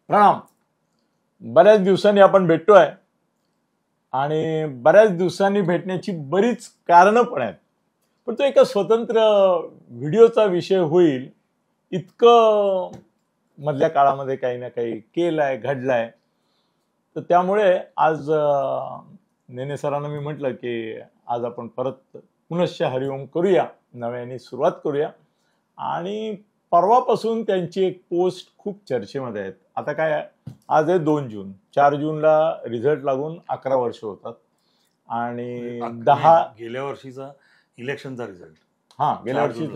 प्रणाम. बऱ्याच दिवसांनी आपण भेटतोय आणि बऱ्याच दिवसांनी भेटण्याची बरीच कारणं पण आहेत, पण तो एका स्वतंत्र व्हिडिओचा विषय होईल इतकं मधल्या काळामध्ये काही ना काही केलंय, घडलंय. तर त्यामुळे आज नेने सरांना मी म्हटलं की आज आपण परत पुनश्च हरिओम करूया, नव्याने सुरुवात करूया. आणि परवापासून त्यांची एक पोस्ट खूप चर्चेमध्ये आहेत. आता काय आहे, आज आहे 2 जून, 4 जूनला रिझल्ट लागून 11 वर्ष होतात आणि 10 गेल्या वर्षीचा इलेक्शनचा रिझल्ट गेल्या वर्षी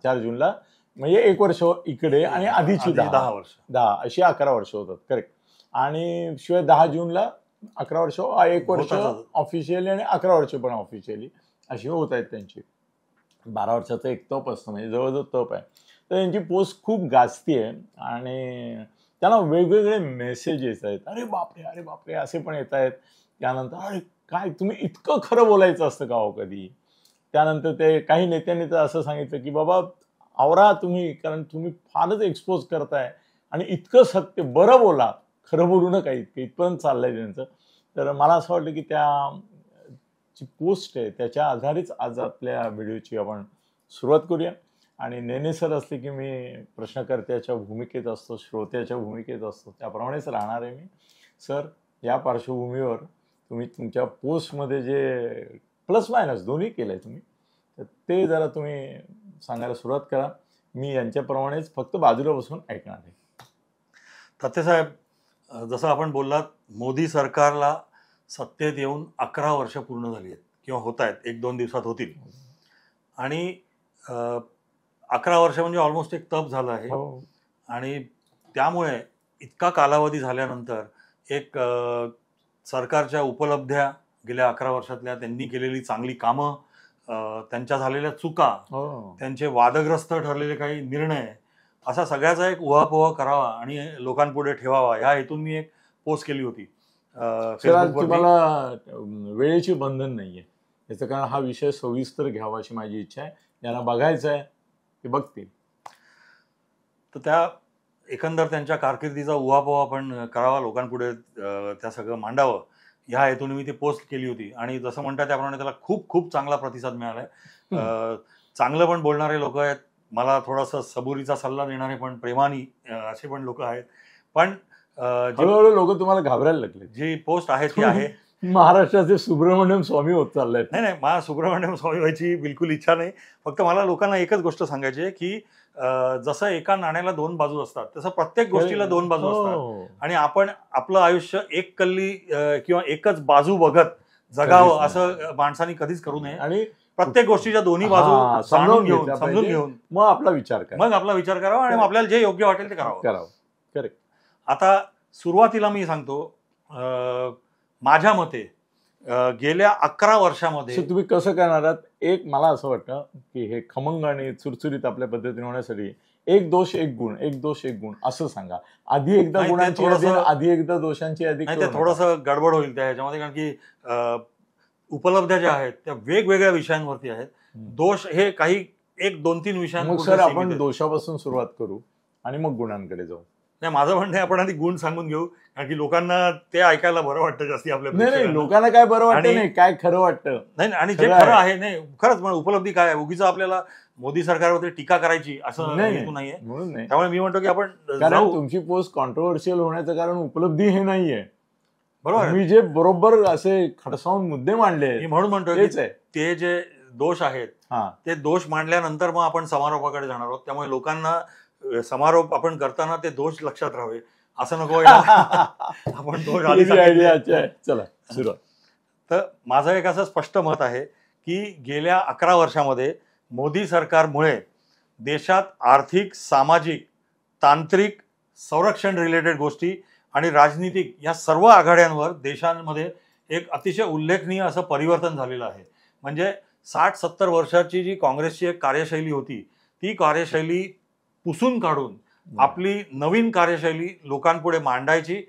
4 जूनला म्हणजे 1 वर्ष इकडे आणि आधीची 10 वर्ष 10 अशी 11 वर्ष होतात. करेक्ट. आणि शिवाय 10 जूनला 11 वर्ष, 1 वर्ष ऑफिशियली आणि 11 वर्ष पण ऑफिशियली अशी होत आहेत त्यांची. 12 वर्षाचा एक तप असतं, म्हणजे जवळजवळ तप आहे. तर त्यांची पोस्ट खूप गाजतीये आणि त्यांना वेगवेगळे मेसेजेस आहेत. अरे बापरे असे पण येत आहेत. त्यानंतर अरे काय तुम्ही इतकं खरं बोलायचं असतं का हो कधी. त्यानंतर ते काही नेत्यांनी तर असं सांगितलं की बाबा आवरा तुम्ही, कारण तुम्ही फारच एक्सपोज करताय आणि इतकं सत्य, बरं बोला, खरं बोलू नका, इतपर्यंत चाललंय त्यांचं. तर मला असं वाटलं की ची पोस्ट आहे त्याच्या आधारेच आज आपल्या व्हिडिओची आपण सुरुवात करूया. आणि नेने सर असले की मी प्रश्नकर्त्याच्या भूमिकेत असतो, श्रोत्याच्या भूमिकेत असतो, त्याप्रमाणेच राहणार आहे मी. सर, या पार्श्वभूमीवर तुम्ही तुमच्या पोस्टमध्ये जे प्लस मायनस दोन्ही केलंय तुम्ही, तर ते जरा तुम्ही सांगायला सुरुवात करा. मी यांच्याप्रमाणेच फक्त बाजूला बसून ऐकणार आहे. तात्यासाहेब, जसं आपण बोललात, मोदी सरकारला सत्तेत येऊन 11 वर्ष पूर्ण झाली आहेत किंवा होत आहेत, 1-2 दिवसात होतील. आणि 11 वर्ष म्हणजे ऑलमोस्ट एक तप झालं आहे. आणि त्यामुळे इतका कालावधी झाल्यानंतर एक सरकारच्या उपलब्ध्या गेल्या 11 वर्षातल्या, त्यांनी केलेली चांगली कामं, त्यांच्या झालेल्या चुका, त्यांचे वादग्रस्त ठरलेले काही निर्णय, असा सगळ्याचा एक उहापोह करावा आणि लोकांपुढे ठेवावा या हेतून मी एक पोस्ट केली होती. तुम्हाला वेळेची बंधन नाहीये याचं, कारण हा विषय सविस्तर घ्यावा अशी माझी इच्छा आहे. ज्यांना बघायचं आहे ते बघतील. तर त्या एकंदर त्यांच्या कारकिर्दीचा उहापोह आपण करावा, लोकांपुढे त्या सगळं मांडावं ह्या हेतून मी ती पोस्ट केली होती. आणि जसं म्हणतात त्याप्रमाणे त्याला खूप खूप चांगला प्रतिसाद मिळालाय. चांगलं पण बोलणारे लोक आहेत, मला थोडासा सबुरीचा सल्ला देणारे पण, प्रेमानी असे पण लोक आहेत. पण हळूहळू लोक तुम्हाला घाबरायला लागले. जी पोस्ट आहे ती आहे, महाराष्ट्राचे सुब्रमण्यम स्वामी होत चाललंय. नाही, मला सुब्रमण्यम स्वामी व्हायची बिलकुल इच्छा नाही. फक्त मला लोकांना एकच गोष्ट सांगायची आहे की जसं एका नाण्याला 2 बाजू असतात, तसं प्रत्येक गोष्टीला 2 बाजू असतात. आणि आपण आपलं आयुष्य एक कल्ली किंवा एकच बाजू बघत जगावं असं माणसाने कधीच करू नये. आणि प्रत्येक गोष्टीच्या दोन्ही बाजू समजून घेऊन मग आपला विचार करावा आणि आपल्याला जे योग्य वाटेल ते करावं. करेक्ट. आता सुरुवातीला मी सांगतो, माझ्या मते गेल्या 11 वर्षामध्ये तुम्ही कसं करणार आहात. एक मला असं वाटतं की हे खमंग आणि चुरचुरीत आपल्या पद्धतीने होण्यासाठी 1 दोष 1 गुण, 1 दोष 1 गुण असं सांगा. आधी एकदा गुणांची यादी, आधी एकदा दोषांची यादी. थोडंसं गडबड होईल त्या ह्याच्यामध्ये, कारण की उपलब्ध्या ज्या आहेत त्या वेगवेगळ्या विषयांवरती आहेत. दोष हे काही 1-2-3 विषयांवर. सर, आपण दोषापासून सुरुवात करू आणि मग गुणांकडे जाऊ. नाही, माझं म्हणणं आहे आपण आधी गुण सांगून घेऊ, कारण की लोकांना ते ऐकायला बरं वाटतं जास्ती आपल्या. नाही, लोकांना काय बरं वाटतं नाही, काय खरं वाटतं. नाही, आणि जे खरं आहे, नाही खरंच म्हणून उपलब्धी काय आहे, उगीच आपल्याला मोदी सरकारवरती टीका करायची असं हेतू नाहीये. म्हणून नाही, त्यामुळे मी म्हणतो की आपण तुमची पोस्ट कॉन्ट्रोव्हर्शियल होण्याचं कारण उपलब्धी हे नाहीये. बरोबर. मी जे बरोबर असे खडसावून मुद्दे मांडले, मी म्हणून म्हणतो ते जे दोष आहेत ते दोष मांडल्यानंतर मग आपण समारोपाकडे जाणार आहोत. त्यामुळे लोकांना समारोप आपण करताना ते दोष लक्षात राहावे, असं नको आपण दोष आधी. चला सुरुवात. तर माझं एक असं स्पष्ट मत आहे की गेल्या 11 वर्षामध्ये मोदी सरकारमुळे देशात आर्थिक, सामाजिक, तांत्रिक, संरक्षण रिलेटेड गोष्टी आणि राजनीतिक या सर्व आघाड्यांवर देशांमध्ये एक अतिशय उल्लेखनीय असं परिवर्तन झालेलं आहे. म्हणजे 60-70 वर्षाची जी काँग्रेसची एक कार्यशैली होती, ती कार्यशैली पुसून काढून आपली नवीन कार्यशैली लोकांपुढे मांडायची,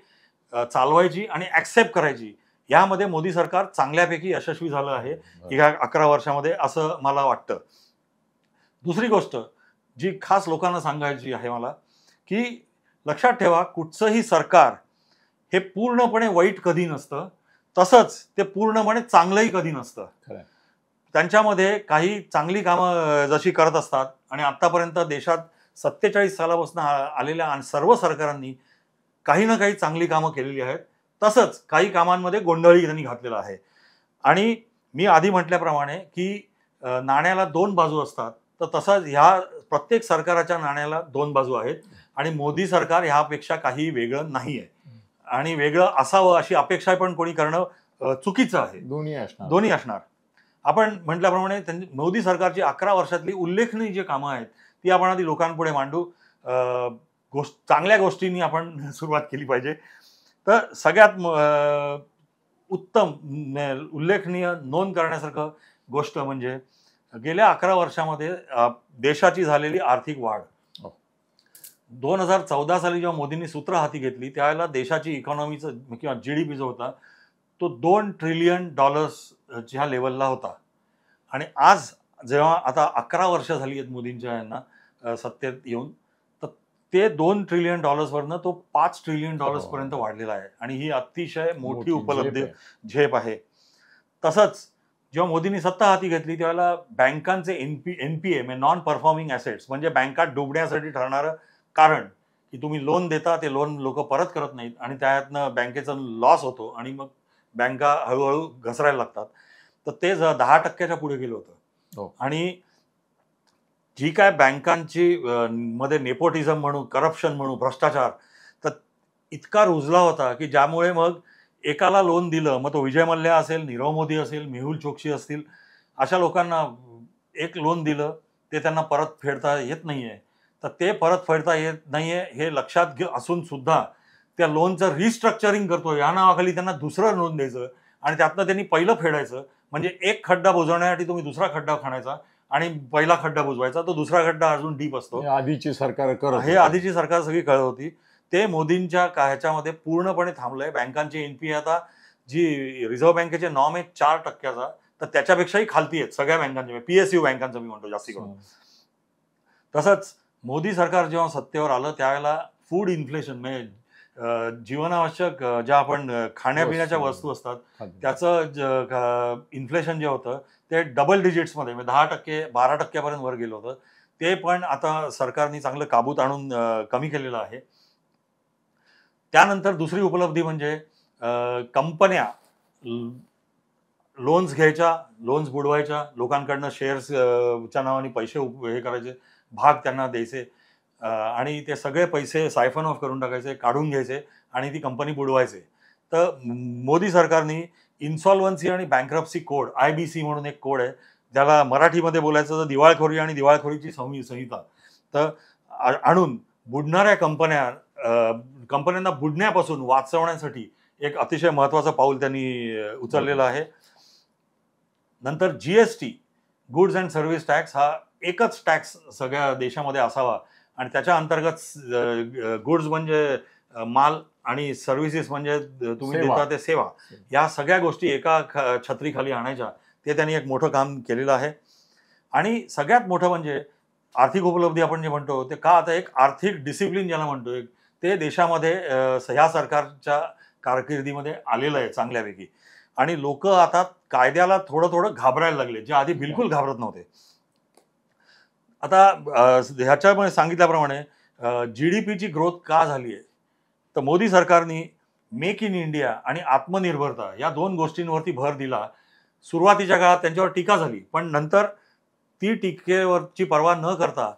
चालवायची आणि ऍक्सेप्ट करायची. यामध्ये मोदी सरकार चांगल्यापैकी यशस्वी झालं आहे या 11 वर्षामध्ये, असं मला वाटतं. दुसरी गोष्ट जी खास लोकांना सांगायची आहे मला, की लक्षात ठेवा, कुठचंही सरकार हे पूर्णपणे वाईट कधी नसतं, तसंच ते पूर्णपणे चांगलंही कधी नसतं. त्यांच्यामध्ये काही चांगली कामं जशी करत असतात, आणि आतापर्यंत देशात 47 सालापासून आलेल्या सर्व सरकारांनी काही ना काही चांगली कामं केलेली आहेत, तसंच काही कामांमध्ये गोंधळही त्यांनी घातलेला आहे. आणि मी आधी म्हटल्याप्रमाणे की नाण्याला दोन बाजू असतात, तर तसंच ह्या प्रत्येक सरकाराच्या नाण्याला दोन बाजू आहेत, आणि मोदी सरकार ह्यापेक्षा काही वेगळं नाही आहे, आणि वेगळं असावं अशी अपेक्षा पण कोणी करणं चुकीचं आहे. दोन्ही असणार. आपण म्हटल्याप्रमाणे मोदी सरकारची 11 वर्षातली उल्लेखनीय जी कामं आहेत ती आपण आधी लोकांपुढे मांडू. चांगल्या गोष्टींनी आपण सुरुवात केली पाहिजे. तर सगळ्यात उत्तम उल्लेखनीय नोंद करण्यासारखं गोष्ट म्हणजे गेल्या 11 वर्षामध्ये देशाची झालेली आर्थिक वाढ. 2014 साली जेव्हा मोदींनी सूत्र हाती घेतली त्यावेळेला देशाची इकॉनॉमीचं किंवा GDP जो होता तो $2 ट्रिलियन च्या लेवलला होता. आणि आज जेव्हा आता 11 वर्ष झाली आहेत मोदींच्या यांना सत्तेत येऊन, तर ते $2 ट्रिलियन वरनं तो $5 ट्रिलियन पर्यंत वाढलेला आहे, आणि ही अतिशय मोठी उपलब्धी झेप आहे. तसंच जेव्हा मोदींनी सत्ता हाती घेतली त्यावेळेला बँकांचे NPA म्हणजे नॉन परफॉर्मिंग ॲसेट्स, म्हणजे बँकात डुबण्यासाठी ठरणारं कारण की तुम्ही लोन देता, ते लोन लोक परत करत नाहीत, आणि त्यातनं बँकेचा लॉस होतो, आणि मग बँका हळूहळू घसरायला लागतात, तर ते 10% पुढे गेलं होतं. आणि जी काय बँकांची मध्ये नेपोटिझम म्हणू, करप्शन म्हणू, भ्रष्टाचार तर इतका रुजला होता की ज्यामुळे मग एकाला लोन दिलं, मग तो विजय मल्ल्या असेल, नीरव मोदी असेल, मेहुल चोक्सी असतील, अशा लोकांना एक लोन दिलं ते त्यांना परत फेडता येत नाहीये, तर ते परत फेडता येत नाहीये हे लक्षात असून सुद्धा त्या लोनचं रिस्ट्रक्चरिंग करतो, या नावाखाली त्यांना दुसरं लोन द्यायचं, आणि त्यातनं त्यांनी पहिलं फेडायचं. म्हणजे एक खड्डा बुजवण्यासाठी तुम्ही दुसरा खड्डा खाण्याचा, आणि पहिला खड्डा बुजवायचा, तो दुसरा खड्डा अजून डीप असतो. आधीची सरकार सगळी कळत होती. ते मोदींच्या ह्याच्यामध्ये पूर्णपणे थांबलंय. बँकांची NPA आता जी रिझर्व्ह बँकेचे नॉर्म आहे 4%, तर त्याच्यापेक्षाही खालती आहेत सगळ्या बँकांच्या, PSU बँकांचं मी म्हणतो जास्ती करून. तसंच मोदी सरकार जेव्हा सत्तेवर आलं त्यावेळेला फूड इन्फ्लेशन म्हणजे जीवनावश्यक ज्या आपण खाण्यापिण्याच्या वस्तू असतात त्याचं इन्फ्लेशन जे होतं ते डबल डिजिट्समध्ये म्हणजे 10%, 12% वर गेलं होतं. ते पण आता सरकारने चांगलं काबूत आणून कमी केलेलं आहे. त्यानंतर दुसरी उपलब्धी म्हणजे कंपन्या लोन्स घ्यायच्या, लोन्स बुडवायच्या, लोकांकडनं शेअर्सच्या नावाने पैसे हे करायचे, भाग त्यांना द्यायचे, आणि ते सगळे पैसे सायफन ऑफ करून टाकायचे, काढून घ्यायचे, आणि ती कंपनी बुडवायचे. तर मोदी सरकारने इन्सॉल्वन्सी आणि बँक्रप्सी कोड IBC म्हणून एक कोड आहे, ज्याला मराठीमध्ये बोलायचं तर दिवाळखोरी आणि दिवाळखोरीची संहिता, तर आणून बुडणाऱ्या कंपन्यांना बुडण्यापासून वाचवण्यासाठी एक अतिशय महत्वाचं पाऊल त्यांनी उचललेलं आहे. नंतर GST goods and service tax हा एकच टॅक्स सगळ्या देशामध्ये असावा, आणि त्याच्या अंतर्गत गुड्स म्हणजे माल आणि सर्व्हिसेस म्हणजे तुम्ही देता ते सेवा, या सगळ्या गोष्टी एका छत्रीखाली आणायच्या, ते त्यांनी एक मोठं काम केलेलं आहे. आणि सगळ्यात मोठं म्हणजे आर्थिक उपलब्धी आपण जे म्हणतो ते का, आता एक आर्थिक डिसिप्लिन ज्याला म्हणतोय ते देशामध्ये ह्या सरकारच्या कारकिर्दीमध्ये आलेलं आहे चांगल्यापैकी, आणि लोक आता कायद्याला थोडं घाबरायला लागले, जे आधी बिलकुल घाबरत नव्हते. आता ह्याच्यामध्ये सांगितल्याप्रमाणे GDPची ग्रोथ का झाली आहे, तर मोदी सरकारने मेक इन इंडिया आणि आत्मनिर्भरता या दोन गोष्टींवरती भर दिला. सुरुवातीच्या काळात त्यांच्यावर टीका झाली, पण नंतर ती टीकेवरची पर्वा न करता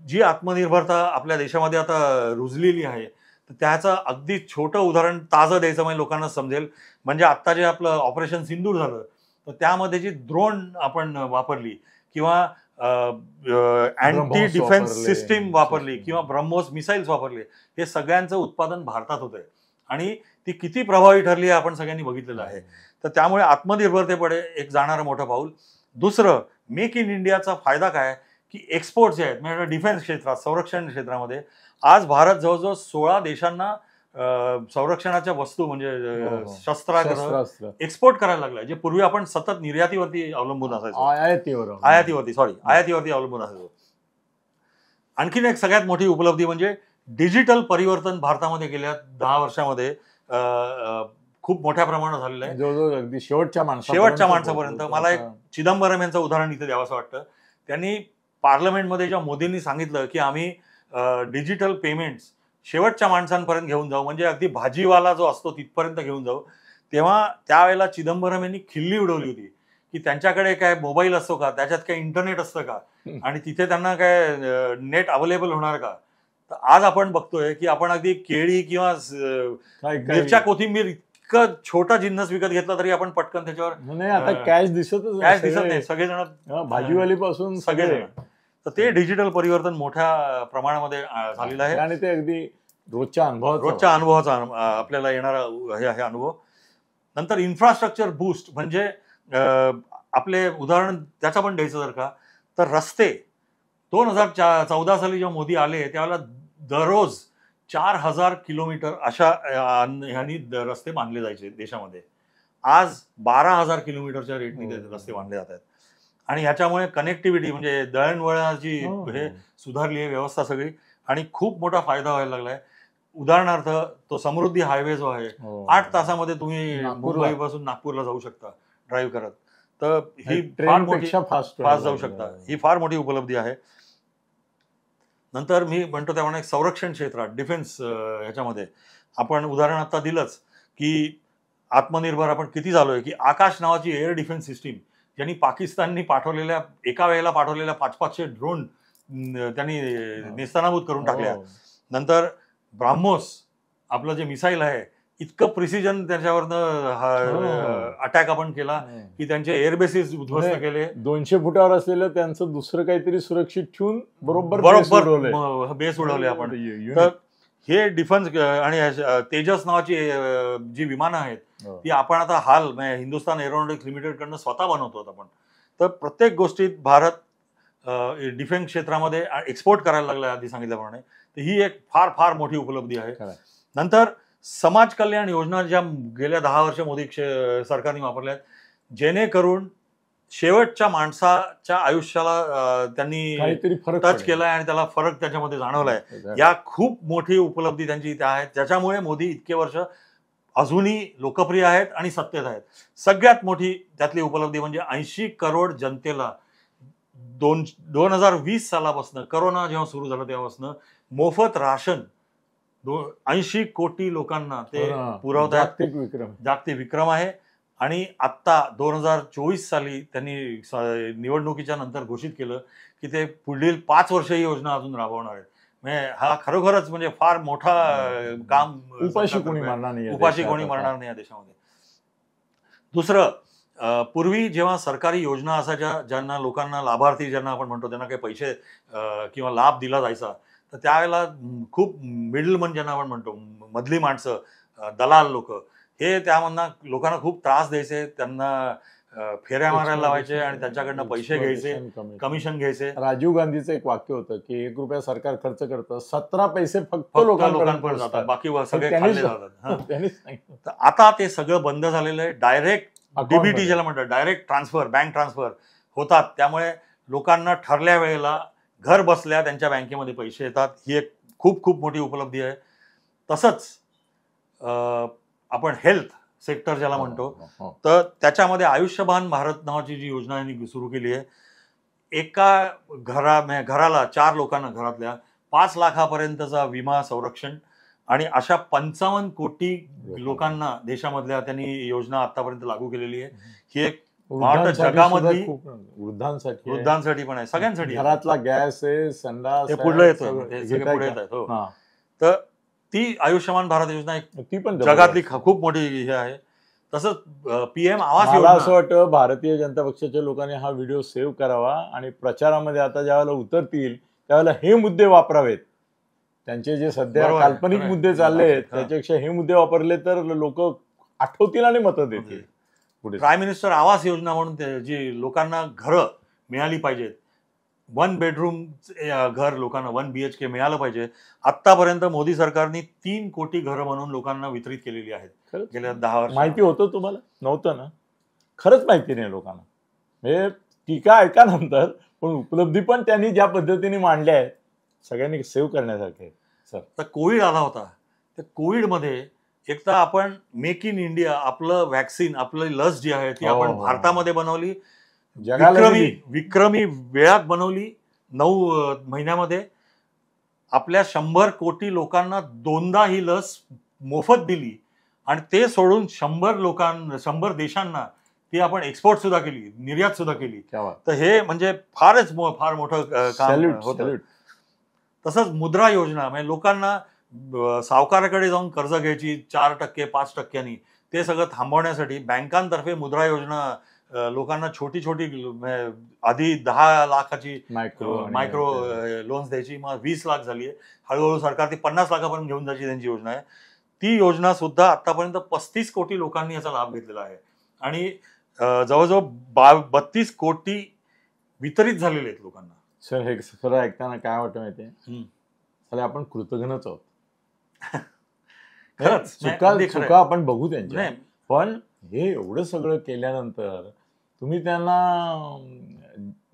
जी आत्मनिर्भरता आपल्या देशामध्ये आता रुजलेली आहे, तर त्याचं अगदी छोटं उदाहरण ताजं द्यायचं म्हणजे लोकांना समजेल. म्हणजे आत्ता जे आपलं ऑपरेशन सिंदूर झालं, तर त्यामध्ये जी ड्रोन आपण वापरली किंवा अँटी डिफेन्स सिस्टीम वापरली किंवा ब्रह्मोस मिसाईल्स वापरले, हे सगळ्यांचं उत्पादन भारतात होतंय, आणि ती किती प्रभावी ठरली आपण सगळ्यांनी बघितलेलं आहे. तर त्यामुळे आत्मनिर्भरतेकडे एक जाणारं मोठं पाऊल. दुसरं, मेक इन इंडियाचा फायदा काय की एक्सपोर्ट जे आहेत म्हणजे डिफेन्स क्षेत्रात, संरक्षण क्षेत्रामध्ये आज भारत जवळजवळ 16 देशांना संरक्षणाच्या वस्तू म्हणजे शस्त्रास्त्र एक्सपोर्ट करायला लागलाय, जे पूर्वी आपण सतत निर्यातीवरती अवलंबून असायचो, आयातीवरती अवलंबून असायचो. आणखीन एक सगळ्यात मोठी उपलब्धी म्हणजे डिजिटल परिवर्तन भारतामध्ये गेल्या 10 वर्षामध्ये खूप मोठ्या प्रमाणात झालेलं आहे. जवळजवळ अगदी शेवटच्या माणसापर्यंत. मला एक चिदंबरम यांचं उदाहरण इथे द्यावं असं वाटतं. त्यांनी पार्लमेंटमध्ये जेव्हा मोदींनी सांगितलं की आम्ही डिजिटल पेमेंट्स शेवटच्या माणसांपर्यंत घेऊन जाऊ, म्हणजे अगदी भाजीवाला जो असतो तिथपर्यंत घेऊन जाऊ, तेव्हा त्यावेळेला चिदंबरम यांनी खिल्ली उडवली होती की त्यांच्याकडे काय मोबाईल असतो का, त्याच्यात काय इंटरनेट असतं का, आणि तिथे त्यांना काय नेट अवेलेबल होणार का. तर आज आपण बघतोय की आपण अगदी केळी किंवा मिरच्या कोथिंबीर इतकं छोटा जिन्नस विकत घेतला तरी आपण पटकन त्याच्यावर नाही, आता कॅश दिसत नाही, सगळेजण भाजीवाली पासून सगळेजण. तर ते डिजिटल परिवर्तन मोठ्या प्रमाणामध्ये झालेलं आहे आणि ते अगदी रोजच्या अनुभवाचा आपल्याला येणारा हे आहे अनुभव. नंतर इन्फ्रास्ट्रक्चर बूस्ट म्हणजे आपले उदाहरण त्याचं पण द्यायचं जर का, तर रस्ते 2014 साली जेव्हा मोदी आले त्यावेळेला दररोज 4000 किलोमीटर अशा ह्यांनी रस्ते बांधले जायचे देशामध्ये. आज 12,000 किलोमीटरच्या रेटने रस्ते बांधले जात आहेत. आणि ह्याच्यामुळे कनेक्टिव्हिटी म्हणजे दळणवळणाची हे सुधारली आहे व्यवस्था सगळी, आणि खूप मोठा फायदा व्हायला लागलाय. उदाहरणार्थ तो समृद्धी हायवे जो आहे 8 तासामध्ये तुम्ही मुंबईपासून नागपूरला जाऊ शकता ड्राईव्ह करत. तर ही फार मोठी फास्ट जाऊ शकता, ही फार मोठी उपलब्धी आहे. नंतर मी म्हणतो त्यामुळे संरक्षण क्षेत्रात डिफेन्स ह्याच्यामध्ये आपण उदाहरण आता दिलंच की आत्मनिर्भर आपण किती झालोय, की आकाश नावाची एअर डिफेन्स सिस्टीम ज्यांनी पाकिस्ताननी पाठवलेल्या एका वेळेला पाठवलेल्या 500-500 ड्रोन त्यांनी नेस्तनाबूत करून टाकल्या. नंतर ब्राह्मोस आपलं जे मिसाईल आहे इतकं प्रिसिजन त्याच्यावरनं अटॅक आपण केला की त्यांचे एअरबेसिस उद्ध्वस्त केले. 200 फुटावर असलेलं त्यांचं दुसरं काहीतरी सुरक्षित ठेवून बरोबर बेस उडवले आपण. तर हे डिफेन्स आणि तेजस नावाची जी विमानं आहेत ती आपण आता हिंदुस्तान एरोनॉटिक्स लिमिटेड कडनं स्वतः बनवतो आपण. तर प्रत्येक गोष्टीत भारत डिफेन्स क्षेत्रामध्ये एक्सपोर्ट करायला लागला आधी सांगितल्याप्रमाणे. तर ही एक फार फार मोठी उपलब्धी आहे. नंतर समाज कल्याण योजना ज्या गेल्या 10 वर्ष मोदी सरकारने वापरल्या आहेत, जेणेकरून शेवटच्या माणसाच्या आयुष्याला त्यांनी टच केलाय आणि त्याला फरक त्याच्यामध्ये जाणवलाय. या खूप मोठी उपलब्धी त्यांची त्या आहेत, ज्याच्यामुळे मोदी इतके वर्ष अजूनही लोकप्रिय आहेत आणि सत्तेत आहेत. सगळ्यात मोठी त्यातली उपलब्धी म्हणजे 80 करोड जनतेला 2020 सालापासून करोना जेव्हा सुरू झाला तेव्हापासून मोफत राशन 80 कोटी लोकांना ते पुरवत आहेत. जागतिक विक्रम आहे. आणि आत्ता 2024 साली त्यांनी निवडणुकीच्या नंतर घोषित केलं की ते पुढील 5 वर्ष ही योजना अजून राबवणार आहेत. म्हणजे हा खरोखरच म्हणजे फार मोठा काम. उपाशी कोणी मरणार नाही या देशामध्ये. दुसरं, पूर्वी जेव्हा सरकारी योजना असायच्या ज्यांना लोकांना लाभार्थी ज्यांना आपण म्हणतो त्यांना काही पैसे किंवा लाभ दिला जायचा, तर त्यावेळेला खूप मिडलमन ज्यांना आपण म्हणतो मधली माणसं, दलाल लोक, हे त्यामधनं लोकांना खूप त्रास द्यायचे, त्यांना फेऱ्या मारायला लावायचे आणि त्यांच्याकडनं पैसे घ्यायचे, कमिशन घ्यायचे. राजीव गांधीचं एक वाक्य होतं की 1 रुपया सरकार खर्च करतं, 17 पैसे फक्त लोकांपर्यंत जातात, बाकी सगळे खाल्ले जातात. तर आता ते सगळं बंद झालेलं आहे. डायरेक्ट डीबीटी ज्याला म्हणतात, डायरेक्ट ट्रान्सफर, बँक ट्रान्सफर होतात. त्यामुळे लोकांना ठरल्या वेळेला घर बसल्या त्यांच्या बँकेमध्ये पैसे येतात. ही एक खूप खूप मोठी उपलब्धी आहे. तसंच आपण हेल्थ सेक्टर ज्याला म्हणतो, तर त्याच्यामध्ये आयुष्यमान भारत नावाची जी योजना यांनी सुरू केली आहे, एका घराला 4 लोकांना घरातल्या 5 लाखापर्यंतचा विमा संरक्षण, आणि अशा 55 कोटी लोकांना देशामधल्या त्यांनी योजना आतापर्यंत लागू केलेली आहे. ही एक जगामधली वृद्धांसाठी पण आहे, सगळ्यांसाठी. घरातला गॅस आहे, संडास, हे पुढे येतं. तर ती आयुष्यमान भारत योजना ती पण जगातली खूप मोठी हे आहे. तसंच PM आवास योजना. असं वाटतं भारतीय जनता पक्षाच्या लोकांनी हा व्हिडिओ सेव्ह करावा आणि प्रचारामध्ये आता ज्यावेळेला उतरतील त्यावेळेला हे मुद्दे वापरावेत. त्यांचे जे सध्या काल्पनिक मुद्दे चालले त्याच्यापेक्षा हे मुद्दे वापरले तर लोक आठवतील आणि मतं देतील. प्राईम मिनिस्टर आवास योजना म्हणून जी लोकांना घरं मिळाली पाहिजेत, 1 बेडरूम घर लोकांना 1 BHK मिळालं पाहिजे. आतापर्यंत मोदी सरकारने 3 कोटी घरं म्हणून लोकांना वितरित केलेली आहेत गेल्या 10 वर्ष. माहिती होतं तुम्हाला? नव्हतं ना? खरंच माहिती नाही लोकांना. म्हणजे टीका ऐका नंतर, पण उपलब्धी पण त्यांनी ज्या पद्धतीने मांडल्या आहेत सगळ्यांनी सेव्ह करण्यासारखे. सर. तर कोविड आला होता. तर कोविडमध्ये एक तर आपण मेक इन इंडिया, आपलं व्हॅक्सिन, आपली लस जी आहे ती आपण भारतामध्ये बनवली, विक्रमी वेळात बनवली, 9 महिन्यामध्ये. आपल्या 100 कोटी लोकांना 2दा ही लस मोफत दिली आणि ते सोडून 100 देशांना ती आपण एक्सपोर्ट सुद्धा केली, निर्यात सुद्धा केली. तर हे म्हणजे फार मोठं काम होतं. तसंच मुद्रा योजना, म्हणजे लोकांना सावकाराकडे जाऊन कर्ज घ्यायची 4%, 5%, ते सगळं थांबवण्यासाठी बँकांतर्फे मुद्रा योजना लोकांना छोटी आधी 10 लाखाची मायक्रो लोन्स द्यायची, मग 20 लाख झाली आहे. हळूहळू सरकार ती 50 लाखापर्यंत घेऊन जायची त्यांची योजना आहे. ती योजना सुद्धा आतापर्यंत 35 कोटी लोकांनी याचा लाभ घेतलेला आहे आणि जवळजवळ 32 कोटी वितरित झालेले आहेत लोकांना. सर, हे सगळं ऐकताना काय वाटतं माहितीये, चला आपण कृतज्ञच आहोत. खरंच चुका आपण बघू त्यांच्या, पण हे एवढं सगळं केल्यानंतर तुम्ही त्यांना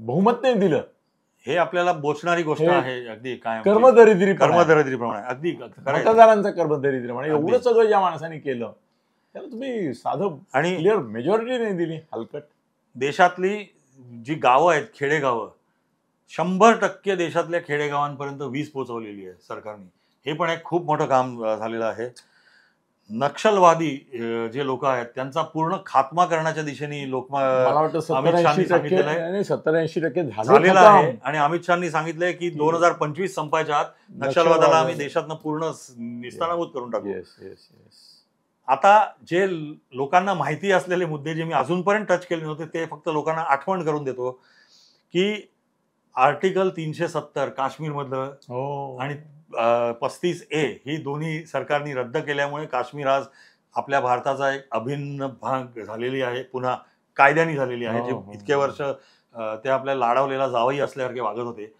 बहुमत नाही दिलं, हे आपल्याला बोचणारी गोष्ट आहे. अगदी काय कर्मदरिद्रीप्रमाणे, अगदी मतदारांचा कर्मदरिद्रीप्रमाणे एवढं सगळं ज्या माणसाने केलं त्याला तुम्ही साधं आणि क्लिअर मेजॉरिटी नाही दिली, हलकट. देशातली जी गावं आहेत, खेडेगावं, 100% देशातल्या खेडेगावांपर्यंत वीज पोहोचवलेली आहे सरकारने. हे पण एक खूप मोठं काम झालेलं आहे. नक्षलवादी जे लोक आहेत त्यांचा पूर्ण खात्मा करण्याच्या दिशेने अमित शहानी सांगितलेलं 70-80% झालेला आहे आणि अमित शहानी सांगितलंय की 2025 संपायच्या आत नक्षलवादाला आम्ही देशातनं पूर्ण निस्तानाभूत करून टाकू. आता जे लोकांना माहिती असलेले मुद्दे जे मी अजूनपर्यंत टच केले नव्हते ते फक्त लोकांना आठवण करून देतो की आर्टिकल 370 काश्मीरमधलं आणि 35A ही दोन्ही सरकारने रद्द केल्यामुळे काश्मीर आज आपल्या भारताचा एक अभिन्न भाग झालेली आहे, पुन्हा कायद्याने झालेली आहे. जे इतके वर्ष ते आपल्या लाडवलेला जावई असल्यासारखे वागत होते.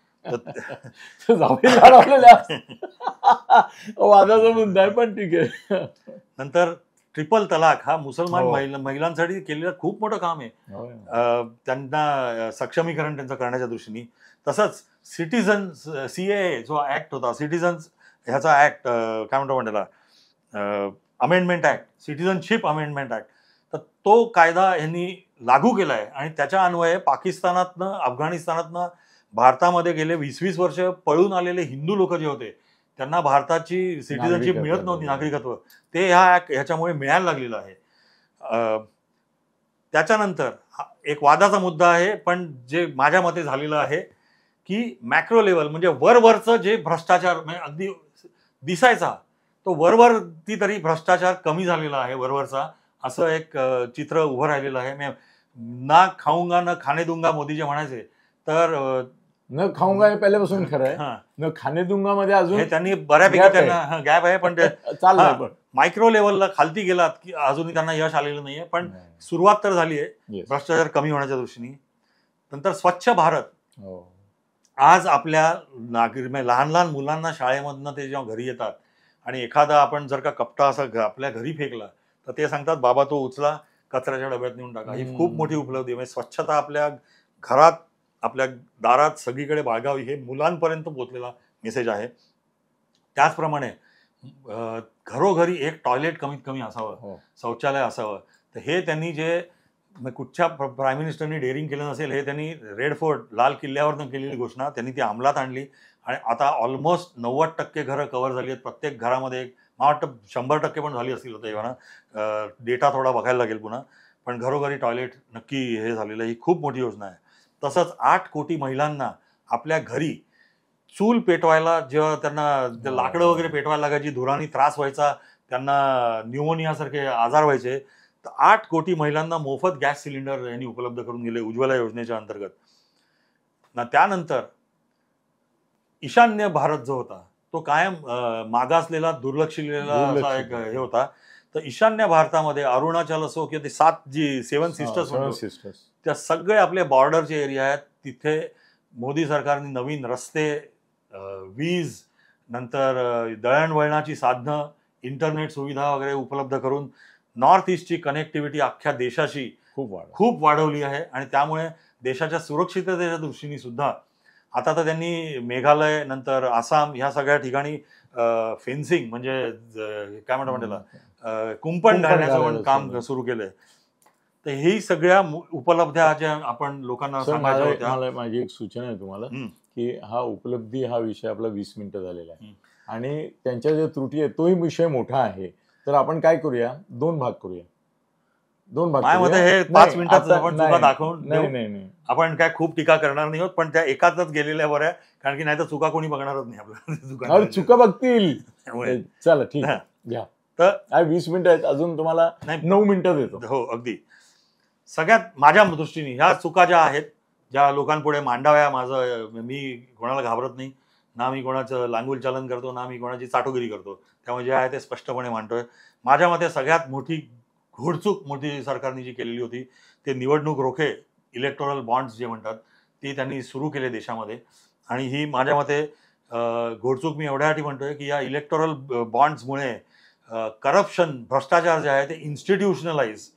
वादाचा मुद्दा आहे, पण ठीक आहे. नंतर ट्रिपल तलाक हा मुसलमान महिलांसाठी केलेलं खूप मोठं काम आहे, त्यांना सक्षमीकरण त्यांचं करण्याच्या दृष्टीने. तसंच सिटीजन CAA जो ऍक्ट होता, सिटीजन्स ह्याचा ऍक्ट काय म्हणतो त्याला, amendment act, citizenship amendment act, तर तो कायदा यांनी लागू केला आहे आणि त्याच्या अन्वये पाकिस्तानातनं, अफगाणिस्तानातनं भारतामध्ये गेले 20-20 वर्ष पळून आलेले हिंदू लोक जे होते त्यांना भारताची सिटीजनशिप मिळत नव्हती, नागरिकत्व, ते ह्याच्यामुळे मिळायला लागलेलं आहे. त्याच्यानंतर एक वादाचा मुद्दा आहे, पण जे माझ्या मते झालेलं आहे की मॅक्रो लेवल म्हणजे वरवरचं जे भ्रष्टाचार म्हणजे अगदी दिसायचा तो वरवरती तरी भ्रष्टाचार कमी झालेला आहे वरवरचा, असं एक चित्र उभं राहिलेलं आहे. ना खाऊंगा न खाने दूंगा मोदी जे म्हणायचे, तर न खाऊंगा हे पहिल्यापासून खरं आहे, न खाने दूंगा मध्ये अजून त्यांनी बऱ्यापैकी त्यांना गॅप आहे, पण चाललंय. मायक्रो लेवलला खालती गेलात की अजूनही त्यांना यश आलेलं नाहीये, पण सुरुवात तर झाली आहे भ्रष्टाचार कमी होण्याच्या दृष्टीने. नंतर स्वच्छ भारत, आज आपल्या लहान लहान मुलांना शाळेमधनं ते जेव्हा घरी येतात आणि एखादा आपण जर का कपटा असा आपल्या घरी फेकला तर ते सांगतात बाबा तो उचला कचऱ्याच्या डब्यात नेऊन टाका. ही खूप मोठी उपलब्धी आहे. म्हणजे स्वच्छता आपल्या घरात, आपल्या दारात सगळीकडे बाळगावी, हे मुलांपर्यंत पोहोचलेला मेसेज आहे. त्याचप्रमाणे घरोघरी एक टॉयलेट कमीत कमी असावं, शौचालय असावं. तर हे त्यांनी जे कुठच्या प्राईम मिनिस्टरनी डेअरिंग केलं नसेल, हे त्यांनी रेड फोर्ट, लाल किल्ल्यावरनं केलेली घोषणा त्यांनी ती अंमलात आणली आणि आता ऑलमोस्ट 90% घरं कव्हर झाली आहेत. प्रत्येक घरामध्ये मला वाटतं 100% पण झाली असतील होतं तेव्हा, डेटा थोडा बघायला लागेल पुन्हा, पण घरोघरी टॉयलेट नक्की हे झालेलं आहे. ही खूप मोठी योजना आहे. तसंच 8 कोटी महिलांना आपल्या घरी चूल पेटवायला, जेव्हा त्यांना लाकडं वगैरे पेटवायला लागायची, धुरानी त्रास व्हायचा, त्यांना न्यूमोनियासारखे आजार व्हायचे, तर 8 कोटी महिलांना मोफत गॅस सिलेंडर यांनी उपलब्ध करून दिले उज्ज्वला योजनेच्या अंतर्गत. त्यानंतर ईशान्य भारत जो होता तो कायम मागासलेला, दुर्लक्षिलेला असा एक हे होता. तर ईशान्य भारतामध्ये अरुणाचल असो किंवा ते 7 सिस्टर्स, त्या सगळे आपले बॉर्डरचे एरिया आहेत, तिथे मोदी सरकारने नवीन रस्ते, वीज, नंतर दळणवळणाची साधनं, इंटरनेट सुविधा वगैरे उपलब्ध करून नॉर्थ ईस्टची कनेक्टिव्हिटी अख्ख्या देशाशी खूप वाढवली आहे आणि त्यामुळे देशाच्या सुरक्षिततेच्या दृष्टीने सुद्धा आता तर त्यांनी मेघालय नंतर आसाम ह्या सगळ्या ठिकाणी फेन्सिंग म्हणजे काय म्हणतात त्याला कुंपण घालण्याचं पण काम सुरू केलंय. तर ही सगळ्या उपलब्ध्या ज्या आपण लोकांना सांगायच्या होत्या. माझी एक सूचना आहे तुम्हाला की हा उपलब्धी हा विषय आपला 20 मिनिटं झालेला आहे आणि त्यांच्या ज्या त्रुटी आहेत तोही विषय मोठा आहे. तर आपण काय करूया, 2 भाग करूया. माझ्यामध्ये हे 5 मिनिटात आपण चुका दाखवून नाही आपण काय खूप टीका करणार नाही आहोत, पण त्या एकातच गेलेल्या बऱ्या, कारण की नाही तर चुका कोणी बघणारच नाही आपल्याला. चुका बघतील. चला ठीक आहे, घ्या. तर 20 मिनिटं आहेत, अजून तुम्हाला 9 मिनिटं देतो. हो अगदी. सगळ्यात माझ्या दृष्टीने ह्या चुका ज्या आहेत ज्या लोकांपुढे मांडाव्या, मी कोणाला घाबरत नाही, ना मी कोणाचं लांगुल चालन करतो, ना मी कोणाची चाटोगिरी करतो. त्यामुळे जे आहे ते स्पष्टपणे मांडतोय. माझ्या मते सगळ्यात मोठी घोडचूक मोदी सरकारने जी केलेली होती ते निवडणूक रोखे, इलेक्टोरल बॉन्ड्स जे म्हणतात ते त्यांनी सुरू केले देशामध्ये. आणि ही माझ्या मते घोडचूक मी एवढ्यासाठी म्हणतोय की या इलेक्टोरल बॉन्ड्समुळे करप्शन, भ्रष्टाचार जे आहे ते इन्स्टिट्यूशनलाइज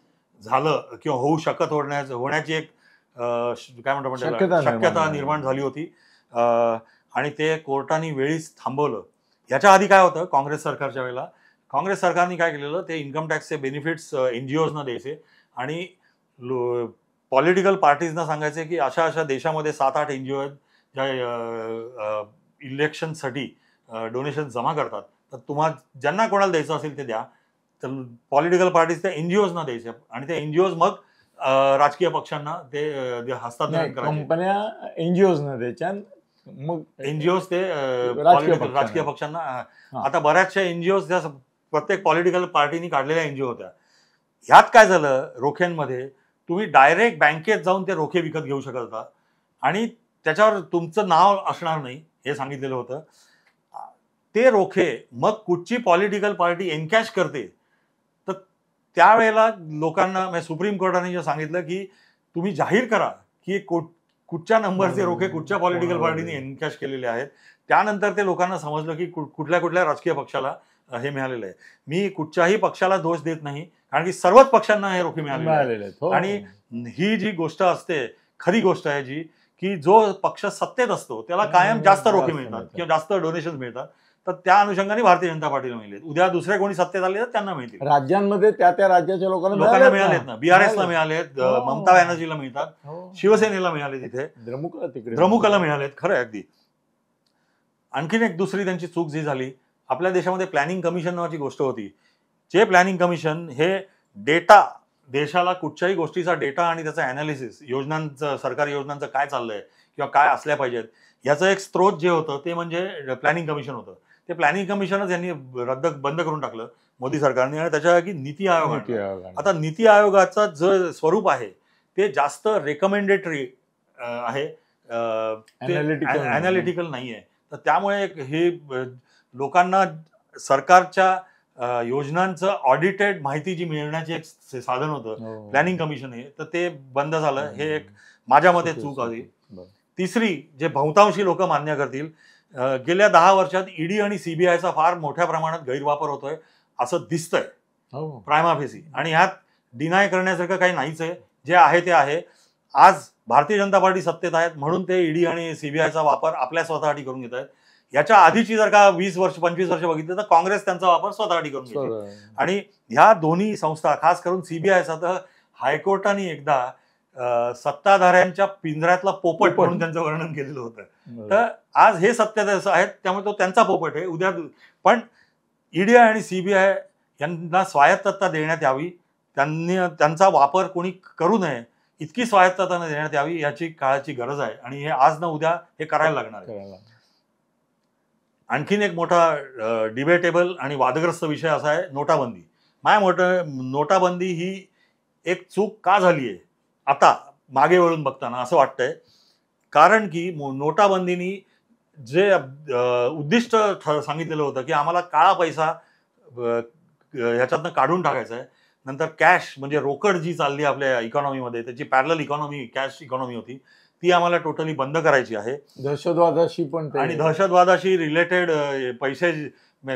झालं किंवा होऊ शकत होण्याची एक काय म्हणतो शक्यता निर्माण झाली होती. आणि ते कोर्टाने वेळीच थांबवलं. याच्या आधी काय होतं, काँग्रेस सरकारच्या वेळेला काँग्रेस सरकारने काय केलेलं, ते इन्कम टॅक्सचे बेनिफिट्स NGOजना द्यायचे आणि पॉलिटिकल पार्टीजना सांगायचे की अशा अशा देशामध्ये 7-8 NGO आहेत ज्या इलेक्शनसाठी डोनेशन जमा करतात, तर तुम्हाला ज्यांना कोणाला द्यायचं असेल ते द्या. तर पॉलिटिकल पार्टीज त्या NGOजना द्यायच्या आणि त्या NGOज मग राजकीय पक्षांना ते हस्तांतरण करायचे. कंपन्या NGOजना द्यायच्या, मग NGOज ते राजकीय पक्षांना. आता बऱ्याचशा NGOज त्या प्रत्येक पॉलिटिकल पार्टीनी काढलेल्या NGO होत्या. ह्यात काय झालं, रोख्यांमध्ये तुम्ही डायरेक्ट बँकेत जाऊन ते रोखे विकत घेऊ शकत होता आणि त्याच्यावर तुमचं नाव असणार नाही हे सांगितलेलं होतं. ते रोखे मग कुठची पॉलिटिकल पार्टी एनकॅश करते, तर त्यावेळेला लोकांना म्हणजे सुप्रीम कोर्टाने जे सांगितलं की तुम्ही जाहीर करा की कुठच्या नंबरचे रोखे कुठच्या पॉलिटिकल पार्टीने एनकॅश केलेले आहेत. त्यानंतर ते लोकांना समजलं की कुठल्या कुठल्या राजकीय पक्षाला हे मिळालेलं आहे. मी कुठच्याही पक्षाला दोष देत नाही, कारण की सर्वच पक्षांना हे रोखे मिळालेले आहेत. आणि ही जी गोष्ट असते, खरी गोष्ट आहे जी की जो पक्ष सत्तेत असतो त्याला कायम जास्त रोखे मिळतात किंवा जास्त डोनेशन मिळतात. तर त्या अनुषंगाने भारतीय जनता पार्टीला मिळेल. उद्या दुसरे कोणी सत्तेत आले तर त्यांना मिळतील. राज्यांमध्ये त्या राज्याच्या लोकांना मिळालेत ना. BRSला मिळालेत, ममता बॅनर्जीला मिळतात, शिवसेनेला मिळाले, तिथे द्रमुकला मिळालेत. खरं आहे अगदी. आणखीन एक दुसरी त्यांची चूक जी झाली, आपल्या देशामध्ये प्लॅनिंग कमिशन नावाची गोष्ट होती. जे प्लॅनिंग कमिशन हे डेटा, देशाला कुठच्याही गोष्टीचा डेटा आणि त्याचा अनालिसिस, योजनांचं, सरकारी योजनांचं काय चाललंय किंवा काय असल्या पाहिजेत याचं एक स्त्रोत जे होतं ते म्हणजे प्लॅनिंग कमिशन होतं. ते प्लॅनिंग कमिशनच यांनी बंद करून टाकलं मोदी सरकारने आणि त्याच्या जागी नीती आयोग. आता नीती आयोगाचं जे स्वरूप आहे ते जास्त रेकमेंडेटरी आहे, अनालिटिकल नाही आहे. तर त्यामुळे हे लोकांना सरकारच्या योजनांचं ऑडिटेड माहिती जी मिळण्याची एक साधन होतं प्लॅनिंग कमिशन हे, तर ते बंद झालं. हे एक माझ्या मते चूक आली. तिसरी, जे बहुतांशी लोक मान्य करतील, गेल्या 10 वर्षात ED आणि CBIचा फार मोठ्या प्रमाणात गैरवापर होतोय असं दिसतंय प्रायमा फेसी. आणि ह्यात डिनाय करण्यासारखं काही नाहीच आहे. जे आहे ते आहे. आज भारतीय जनता पार्टी सत्तेत आहेत म्हणून ते ED आणि CBIचा वापर आपल्या स्वतःसाठी करून घेत आहेत. याच्या आधीची जर का 20 वर्ष 25 वर्ष बघितलं तर काँग्रेस त्यांचा वापर स्वतःसाठी करून घेतला. आणि ह्या दोन्ही संस्था, खास करून CBIचा, तर हायकोर्टाने एकदा सत्ताधाऱ्यांच्या पिंजऱ्यातला पोपट म्हणून त्यांचं वर्णन केलेलं होतं. तर आज हे सत्तेत आहेत त्यामुळे तो त्यांचा पोपट आहे. उद्या पण ED आणि CBI यांना स्वायत्तता देण्यात यावी, त्यांचा वापर कोणी करू नये, इतकी स्वायत्तता देण्यात यावी याची काळाची गरज आहे. आणि हे आज ना उद्या हे करायला लागणार आहे. आणखीन एक मोठा डिबेटेबल आणि वादग्रस्त विषय असा आहे नोटाबंदी. नोटाबंदी ही एक चूक का झाली आहे आता मागे वळून बघताना असं वाटतंय, कारण की नोटाबंदीनी जे उद्दिष्ट सांगितलेलं होतं की आम्हाला काळा पैसा ह्याच्यातनं काढून टाकायचा आहे, नंतर कॅश म्हणजे रोकड जी चालली आपल्या इकॉनॉमीमध्ये, त्याची पॅरलल इकॉनॉमी, कॅश इकॉनॉमी होती, ती आम्हाला टोटली बंद करायची आहे. दहशतवादाशी पण, आणि दहशतवादाशी रिलेटेड पैसे,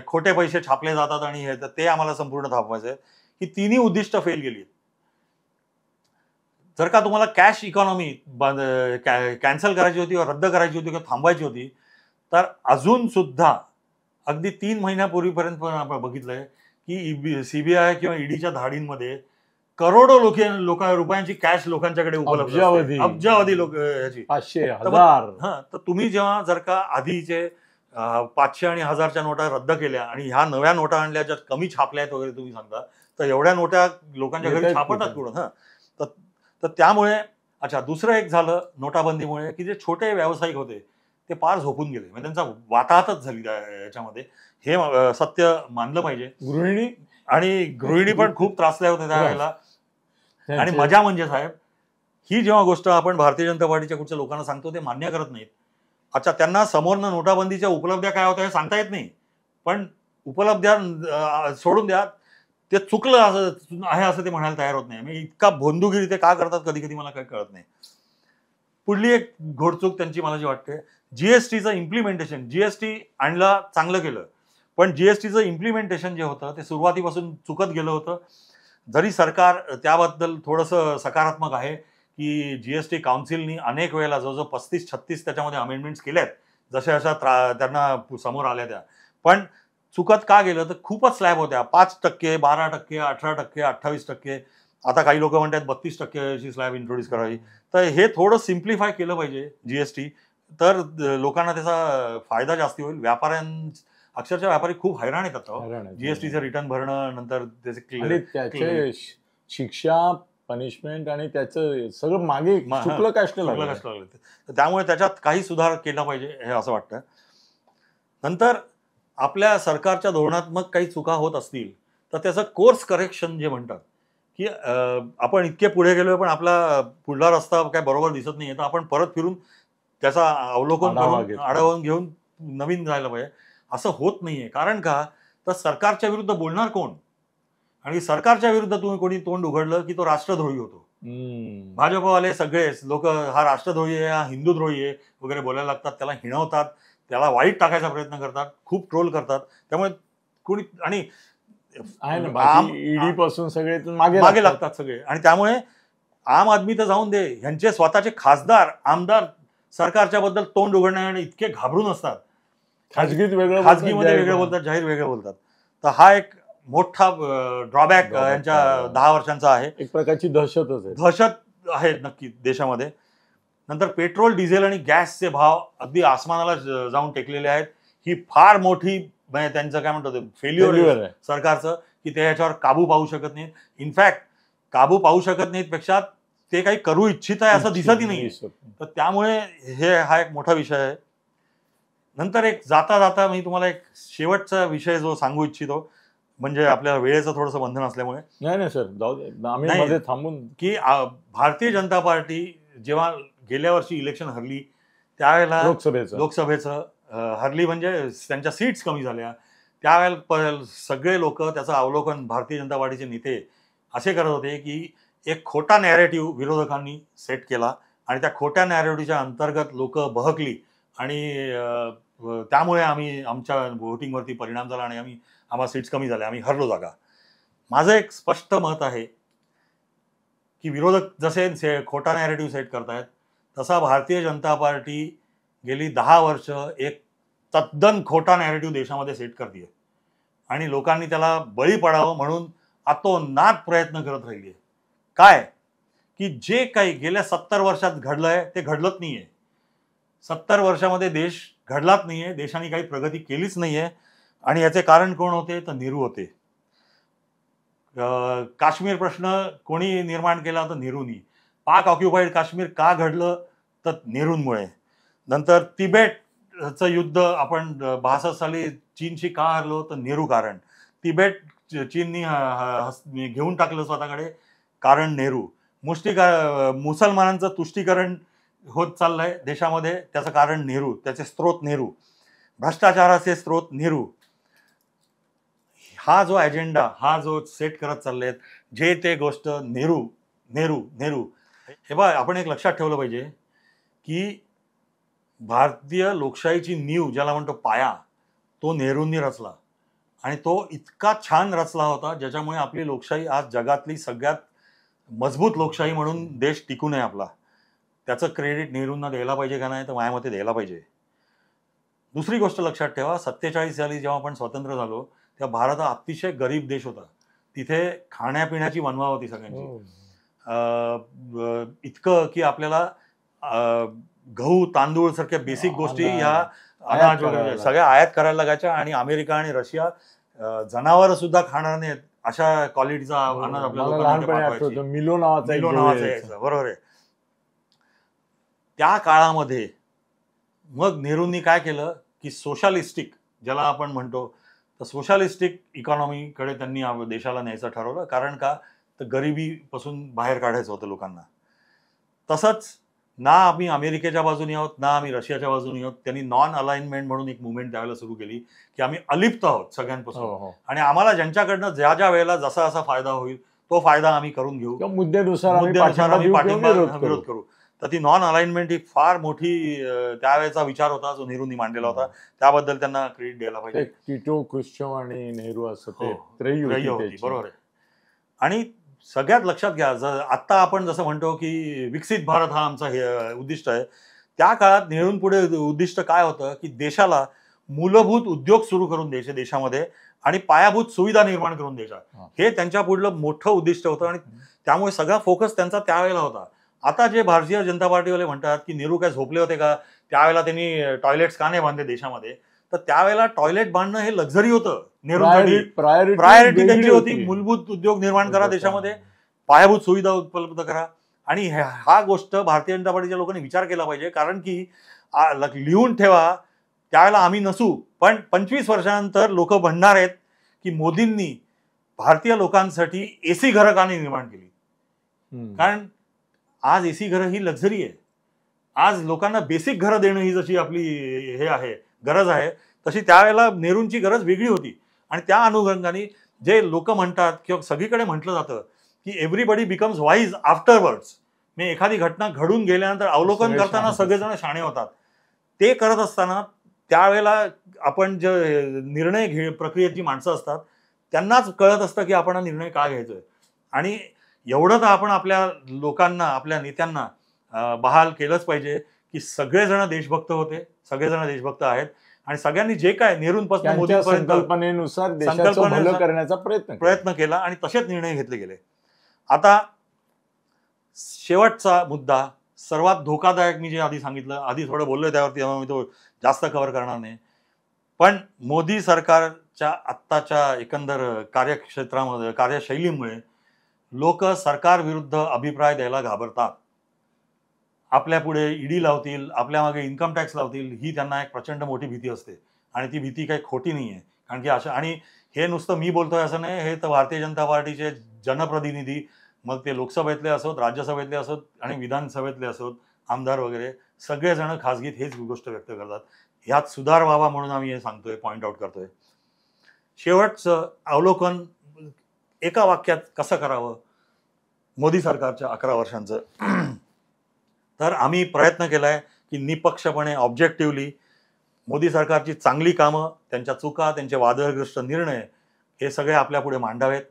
खोटे पैसे छापले जातात आणि ते आम्हाला संपूर्ण थांबवायचे आहे. ही तिन्ही उद्दिष्ट फेल गेली. जर का तुम्हाला कॅश इकॉनॉमी कॅन्सल करायची होती किंवा रद्द करायची होती किंवा थांबवायची होती, तर अजून सुद्धा अगदी 3 महिन्यापूर्वीपर्यंत पण आपण बघितलंय की सीबीआय किंवा ईडीच्या धाडींमध्ये करोडो रुपयांची कॅश लोकांच्याकडे उपलब्ध अब्जावधी. असते. अब्जावधी लोक ह्याची 500 तर मग- हजार तर तुम्ही जेव्हा जर का आधीचे 500 आणि 1000च्या नोटा रद्द केल्या आणि ह्या नव्या नोटा आणल्या ज्या कमी छापल्या आहेत वगैरे तुम्ही सांगता, तर एवढ्या नोटा लोकांच्या घरी येतायत छापतात कुठे? कुठं? तर त्यामुळे दुसरं एक झालं नोटाबंदीमुळे की जे छोटे व्यावसायिक होते ते पार झोपून गेले, म्हणजे त्यांचा वाताहतच झाली याच्यामध्ये. हे सत्य मानलं पाहिजे. गृहिणी आणि गृहिणी पण खूप त्रासल्या होत्या त्यावेळेला. आणि त्यांचे- मजा म्हणजे साहेब, ही जेव्हा गोष्ट आपण भारतीय जनता पार्टीच्या कुठच्या लोकांना सांगतो ते मान्य करत नाहीत. अच्छा, त्यांना समोरनं नोटाबंदीच्या उपलब्ध्या काय होत्या हे सांगता येत नाही, पण उपलब्ध्या सोडून द्या, ते चुकलं असं आहे असं ते म्हणायला तयार होत नाही. म्हणजे इतका भोंदूगिरी ते का करतात कधी कधी मला काही कळत नाही. पुढली एक घोडचूक त्यांची मला जी वाटते, जीएसटीचं इम्प्लिमेंटेशन. जीएसटी आणला, चांगलं केलं, पण जीएसटीचं इम्प्लिमेंटेशन जे होतं ते सुरुवातीपासून चुकत गेलं होतं. जरी सरकार त्याबद्दल थोडंसं सकारात्मक आहे की जीएसटी काउन्सिलनी अनेक वेळेला जवळजवळ 35-36 त्याच्यामध्ये अमेंडमेंट्स केल्यात, जशा त्यांना समोर आल्या त्या, पण चुकत का गेलं तर खूपच स्लॅब होत्या. 5%, 12%, 18%, 28%. आता काही लोक म्हणतात 32%ची स्लॅब इंट्रोड्यूस करावी. तर हे थोडं सिम्प्लिफाय केलं पाहिजे जीएसटी, तर लोकांना त्याचा फायदा जास्ती होईल. अक्षरशः व्यापारी खूप हैराण आहेत आता. हैराण आहेत. जीएसटीचं रिटर्न भरणं, नंतर आणि त्याचे शिक्षा, पनिशमेंट आणि त्याचं सगळं मागे शुक्ल कष्ट लागलं. तर त्यामुळे त्याच्यात काही सुधार केला पाहिजे हे असं वाटतं. नंतर आपल्या सरकारच्या धोरणात्मक काही चुका होत असतील तर त्याचं कोर्स करेक्शन जे म्हणतात की आपण इतके पुढे गेलोय पण आपला पुढला रस्ता काय बरोबर दिसत नाहीये, तर आपण परत फिरून त्याचा अवलोकन करून आढावा घेऊन नवीन जायला पाहिजे. असं होत नाहीये. कारण का, तर सरकारच्या विरुद्ध बोलणार कोण? आणि सरकारच्या विरुद्ध तुम्ही कोणी तोंड उघडलं की तो राष्ट्रद्रोही होतो. भाजपवाले सगळेच लोक हा राष्ट्रद्रोही आहे, हा हिंदूद्रोही आहे वगैरे बोलायला लागतात, त्याला हिणवतात, त्याला वाईट टाकायचा प्रयत्न करतात, खूप ट्रोल करतात. त्यामुळे कोणी आणि ईडी पासून सगळे मागे लागतात सगळे. आणि त्यामुळे आम आदमी तर जाऊन दे, ह्यांचे स्वतःचे खासदार, आमदार सरकारच्या बद्दल तोंड उघडण्याने इतके घाबरून असतात. खाजगीमध्ये वेगळं बोलतात, जाहीर वेगळं बोलतात. तर हा एक मोठा ड्रॉबॅक यांच्या 10 वर्षांचा आहे. एक प्रकारची दहशत आहे नक्की देशामध्ये. नंतर पेट्रोल, डिझेल आणि गॅसचे भाव अगदी आसमानाला जाऊन टेकलेले आहेत. ही फार मोठी त्यांचं काय म्हणतात फेल्युअर आहे सरकारचं, की ते ह्याच्यावर काबू पाहू शकत नाहीत. इनफॅक्ट काबू पाहू शकत नाहीत पेक्षा ते काही करू इच्छित आहे असं दिसतही नाही. तर त्यामुळे हा एक मोठा विषय आहे. नंतर एक जाता जाता मी तुम्हाला एक शेवटचा विषय जो सांगू इच्छितो, म्हणजे आपल्या वेळेचं थोडंसं बंधन असल्यामुळे. नाही सर, जाऊ दे, आम्ही मध्ये थांबून की भारतीय जनता पार्टी जेव्हा गेल्या वर्षी इलेक्शन हरली त्यावेळेला लोकसभेचं हरली, म्हणजे त्यांच्या सीट्स कमी झाल्या, त्यावेळेला सगळे लोक त्याचं अवलोकन भारतीय जनता पार्टीचे नेते असे करत होते की एक खोटा नॅरेटिव्ह विरोधकांनी सेट केला आणि त्या खोट्या नॅरेटिव्हच्या अंतर्गत लोक बहकली आणि त्यामुळे आमच्या व्होटिंगवरती परिणाम झाला आणि आम्हाला सीट्स कमी झाल्या, आम्ही हरलो जागा. माझं एक स्पष्ट मत आहे की विरोधक जसे खोटा नॅरेटिव्ह सेट करतायत तसा भारतीय जनता पार्टी गेली 10 वर्ष एक तद्दन खोटा नॅरेटिव्ह देशामध्ये सेट करते आणि लोकांनी त्याला बळी पडावं म्हणून अतोनात प्रयत्न करत राहिली. काय की जे काही गेल्या 70 वर्षात घडलंय ते घडलंच नाहीये. 70 वर्षामध्ये देश घडलाच नाहीये, देशाने काही प्रगती केलीच नाहीये. आणि याचे कारण कोण होते तर नेहरू होते. काश्मीर प्रश्न कोणी निर्माण केला तर नेहरूंनी. पाक ऑक्युपाईड काश्मीर का घडलं तर नेहरूंमुळे. नंतर तिबेटचं युद्ध आपण 62 साली चीनशी का हरलो तर नेहरू कारण. तिबेट चीननी घेऊन टाकलं स्वतःकडे, कारण नेहरू. मुसलमानांचं तुष्टीकरण होत चाललंय देशामध्ये, त्याचं कारण नेहरू, त्याचे स्रोत नेहरू. भ्रष्टाचाराचे स्रोत नेहरू. हा जो अजेंडा, हा जो सेट करत चाललेत जे ते गोष्ट नेहरू नेहरू नेहरू. हे बघा, आपण एक लक्षात ठेवलं पाहिजे की भारतीय लोकशाहीची नीव ज्याला म्हणतो पाया, तो नेहरूंनी रचला आणि तो इतका छान रचला होता ज्याच्यामुळे आपली लोकशाही आज जगातली सगळ्यात मजबूत लोकशाही म्हणून देश टिकून आहे आपला, त्याचं क्रेडिट नेहरूंना द्यायला पाहिजे का नाही, तर माझ्या मते द्यायला पाहिजे. दुसरी गोष्ट लक्षात ठेवा, 47 साली जेव्हा आपण स्वतंत्र झालो तेव्हा भारत हा अतिशय गरीब देश होता. तिथे खाण्यापिण्याची वणवा होती सगळ्यांची. इतकं की आपल्याला गहू तांदूळ सारख्या बेसिक गोष्टी ह्या अनाज वगैरे सगळ्या आयात करायला लागायच्या. आणि अमेरिका आणि रशिया जनावर सुद्धा खाणार नाहीत अशा क्वालिटीचा अनाज आपल्या लोकांना पाठवायचे. मिलो नावाचा यायचा, बरोबर आहे. त्या काळामध्ये मग नेहरूंनी काय केलं की सोशलिस्टिक ज्याला आपण म्हणतो, तर सोशलिस्टिक इकॉनॉमीकडे त्यांनी देशाला न्यायचं ठरवलं. कारण का, तर गरिबीपासून बाहेर काढायचं होतं लोकांना. तसंच ना आम्ही अमेरिकेच्या बाजूने आहोत ना आम्ही रशियाच्या बाजूने आहोत. त्यांनी नॉन अलाइनमेंट म्हणून एक मुवमेंट त्यावेळेला सुरू केली की आम्ही अलिप्त आहोत सगळ्यांपासून, आणि आम्हाला ज्यांच्याकडनं ज्या ज्या वेळेला जसा जसा फायदा होईल तो फायदा आम्ही करून घेऊ, मुद्द्यानुसार आम्ही पाठिंबा विरोध करू. तर ती नॉन अलाइनमेंट ही फार मोठी त्यावेळेचा विचार होता जो नेहरूंनी मांडलेला होता. त्याबद्दल त्यांना क्रेडिट द्यायला पाहिजे. टिटो, ख्रुश्चेव आणि नेहरू असं ते त्रयी होती, बरोबर आहे. आणि सगळ्यात लक्षात घ्या, आता आपण जसं म्हणतो की विकसित भारत हा आमचा उद्दिष्ट आहे, त्या काळात नेहरूंपुढे उद्दिष्ट काय होतं की देशाला मूलभूत उद्योग सुरू करून द्यायचे देशामध्ये आणि पायाभूत सुविधा निर्माण करून द्यायच्या. हे त्यांच्या पुढलं मोठं उद्दिष्ट होतं आणि त्यामुळे सगळा फोकस त्यांचा त्यावेळेला होता. आता जे भारतीय जनता पार्टीवाले म्हणतात की नेहरू काय झोपले होते का, त्यावेळेला त्यांनी टॉयलेट्स का नाही बांधले देशामध्ये, तर त्यावेळेला टॉयलेट बांधणं हे लक्झरी होतं. नेहरूंसाठी प्रायोरिटी त्यांची होती, मूलभूत उद्योग निर्माण करा देशामध्ये, पायाभूत सुविधा उपलब्ध करा. आणि हा गोष्ट भारतीय जनता पार्टीच्या लोकांनी विचार केला पाहिजे. कारण की लिहून ठेवा, त्यावेळेला आम्ही नसू पण 25 वर्षानंतर लोक म्हणणार आहेत की मोदींनी भारतीय लोकांसाठी एसी घरं का नाही निर्माण केली. कारण आज एसी घरं ही लक्झरी आहे. आज लोकांना बेसिक घरं देणं ही जशी आपली हे आहे गरज आहे, तशी त्यावेळेला नेहरूंची गरज वेगळी होती. आणि त्या अनुषंगाने जे लोक म्हणतात किंवा सगळीकडे म्हटलं जातं की एव्हरीबडी बिकम्स वाईज आफ्टरवर्ड्स, म्हणजे एखादी घटना घडून गेल्यानंतर अवलोकन करताना सगळेजण शाणे होतात. ते करत असताना त्यावेळेला आपण जे निर्णय प्रक्रियेची माणसं असतात त्यांनाच कळत असतं की आपण हा निर्णय का घ्यायचोय. आणि एवढं तर आपण आपल्या लोकांना, आपल्या नेत्यांना बहाल केलंच पाहिजे की सगळेजण देशभक्त होते, सगळेजण देशभक्त आहेत आणि सगळ्यांनी जे काय नेहरूंपासून मोदींपर्यंत संकल्पनेनुसार देशाचं भलं करण्याचा प्रयत्न केला आणि तसेच निर्णय घेतले गेले. आता शेवटचा मुद्दा, सर्वात धोकादायक, मी जे आधी सांगितलं, आधी थोडं बोललोय त्यावरती, त्यामुळे मी तो जास्त कव्हर करणार नाही. पण मोदी सरकारच्या आत्ताच्या एकंदर कार्यक्षेत्रामध्ये, कार्यशैलीमुळे लोक सरकार विरुद्ध अभिप्राय द्यायला घाबरतात. आपल्या पुढे ईडी लावतील, आपल्या मागे इन्कम टॅक्स लावतील, ही त्यांना एक प्रचंड मोठी भीती असते. आणि ती भीती काही खोटी नाही आहे. कारण की अशा, आणि हे नुसतं मी बोलतोय असं नाही, हे तर भारतीय जनता पार्टीचे जनप्रतिनिधी, मग ते लोकसभेतले असोत, राज्यसभेतले असोत आणि विधानसभेतले असोत, आमदार वगैरे, सगळेजण खासगीत हेच गोष्ट व्यक्त करतात. ह्यात सुधार व्हावा म्हणून आम्ही हे सांगतोय, पॉइंट आउट करतोय. शेवटचं अवलोकन एका वाक्यात कसं करावं मोदी सरकारच्या 11 वर्षांचं, तर आम्ही प्रयत्न केलाय की निपक्षपणे, ऑब्जेक्टिव्हली मोदी सरकारची चांगली कामं, त्यांच्या चुका, त्यांचे वादळग्रस्त निर्णय हे सगळे आपल्या पुढे मांडावेत.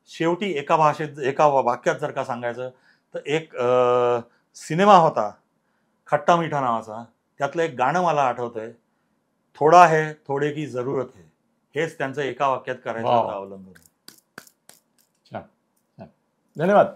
शेवटी एका भाषेत, एका वाक्यात जर का सांगायचं तर एक सिनेमा होता खट्टा मीठा नावाचा, त्यातलं एक गाणं मला आठवतंय, थोडा है थोडे की जरूरत है, हेच त्यांचं एका वाक्यात करायचं होतं अवलंबन. धन्यवाद.